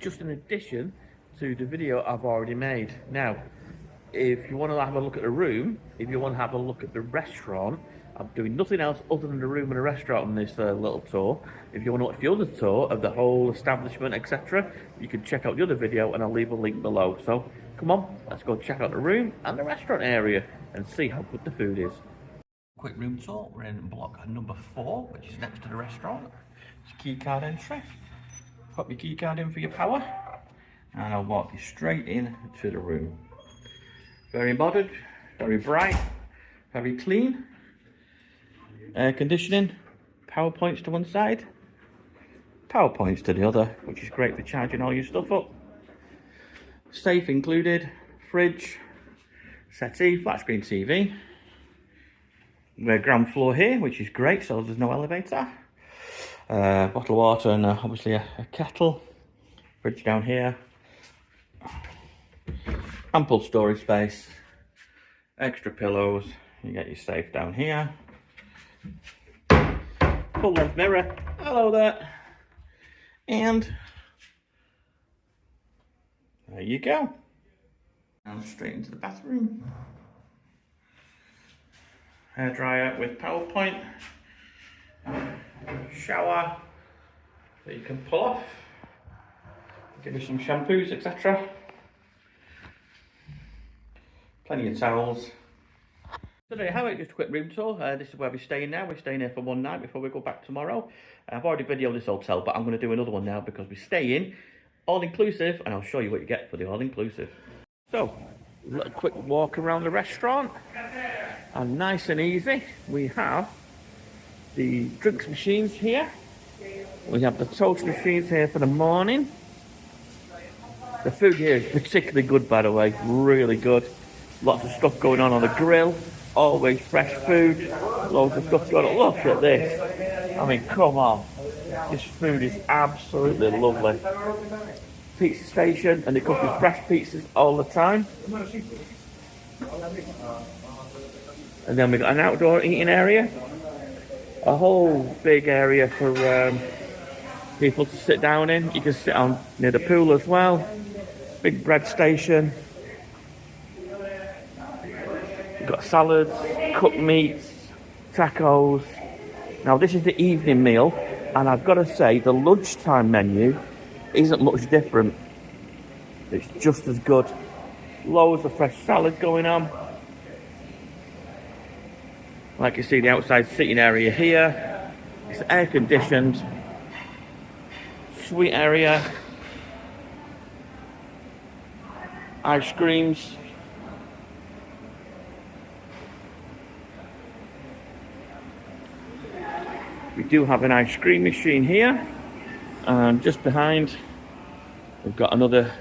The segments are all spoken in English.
just in addition to the video I've already made. Now, if you want to have a look at the room, if you want to have a look at the restaurant, I'm doing nothing else other than the room and the restaurant on this little tour. If you want to watch the other tour of the whole establishment, etc., you can check out the other video and I'll leave a link below. So come on, let's go check out the room and the restaurant area and see how good the food is. Quick room tour. We're in block number 4, which is next to the restaurant. It's a key card entry. Pop your key card in for your power and I'll walk you straight in to the room. Very modern, very bright, very clean. Air conditioning, power points to one side, power points to the other, which is great for charging all your stuff up. Safe included, fridge, settee, flat screen TV. We're ground floor here, which is great, so there's no elevator. Bottle of water and obviously a kettle. Fridge down here. Ample storage space. Extra pillows. You get your safe down here. Full length mirror. Hello there. And there you go. And straight into the bathroom. Hairdryer with power point. Shower that you can pull off. Give you some shampoos, etc. Plenty of towels. So there you have it, just a quick room tour. This is where we're staying now. We're staying here for one night before we go back tomorrow. I've already videoed this hotel, but I'm going to do another one now because we're staying all-inclusive, and I'll show you what you get for the all-inclusive. So, a little quick walk around the restaurant, and nice and easy. We have the drinks machines here. We have the toast machines here for the morning. The food here is particularly good, by the way, really good. Lots of stuff going on the grill. Always fresh food, loads of stuff going on. Look at this. I mean, come on. This food is absolutely lovely. Pizza station, and they cook with fresh pizzas all the time. And then we've got an outdoor eating area. A whole big area for people to sit down in. You can sit on near the pool as well. Big bread station. We've got salads, cooked meats, tacos. Now this is the evening meal, and I've got to say the lunchtime menu isn't much different. It's just as good. Loads of fresh salad going on. Like you see, the outside sitting area here. It's air conditioned. Sweet area. Ice creams. We do have an ice cream machine here, and just behind we've got another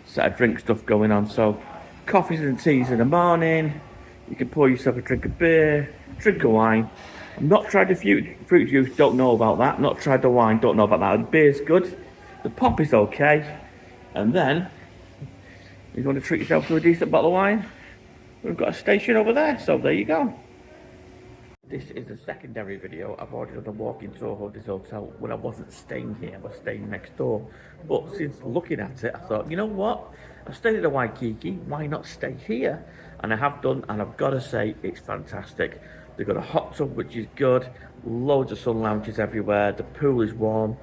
set of drink stuff going on. So coffees and teas in the morning, you can pour yourself a drink of beer, drink of wine. I've not tried the fruit juice, don't know about that. Not tried the wine, don't know about that. The beer's good, the pop is okay, and then if you want to treat yourself to a decent bottle of wine, we've got a station over there, so there you go. This is a secondary video. I've already done a walking tour of this hotel when I wasn't staying here, I was staying next door. But since looking at it, I thought, you know what? I've stayed at the Waikiki, why not stay here? And I have done, and I've got to say, it's fantastic. They've got a hot tub, which is good, loads of sun lounges everywhere, the pool is warm,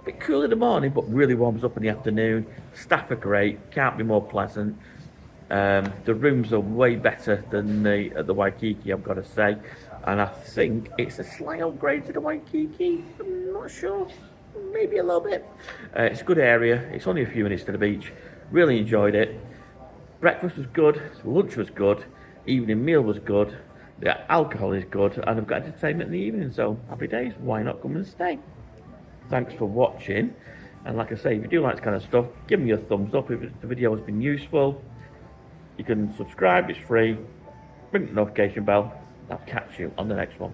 a bit cool in the morning, but really warms up in the afternoon. Staff are great, can't be more pleasant. The rooms are way better than at the Waikiki, I've got to say. And I think it's a slight upgrade to the Waikiki. I'm not sure. Maybe a little bit. It's a good area. It's only a few minutes to the beach. Really enjoyed it. Breakfast was good. Lunch was good. Evening meal was good. The alcohol is good. And I've got entertainment in the evening. So happy days. Why not come and stay? Thanks for watching. And like I say, if you do like this kind of stuff, give me a thumbs up if the video has been useful. You can subscribe. It's free. Ring the notification bell. I'll catch you on the next one.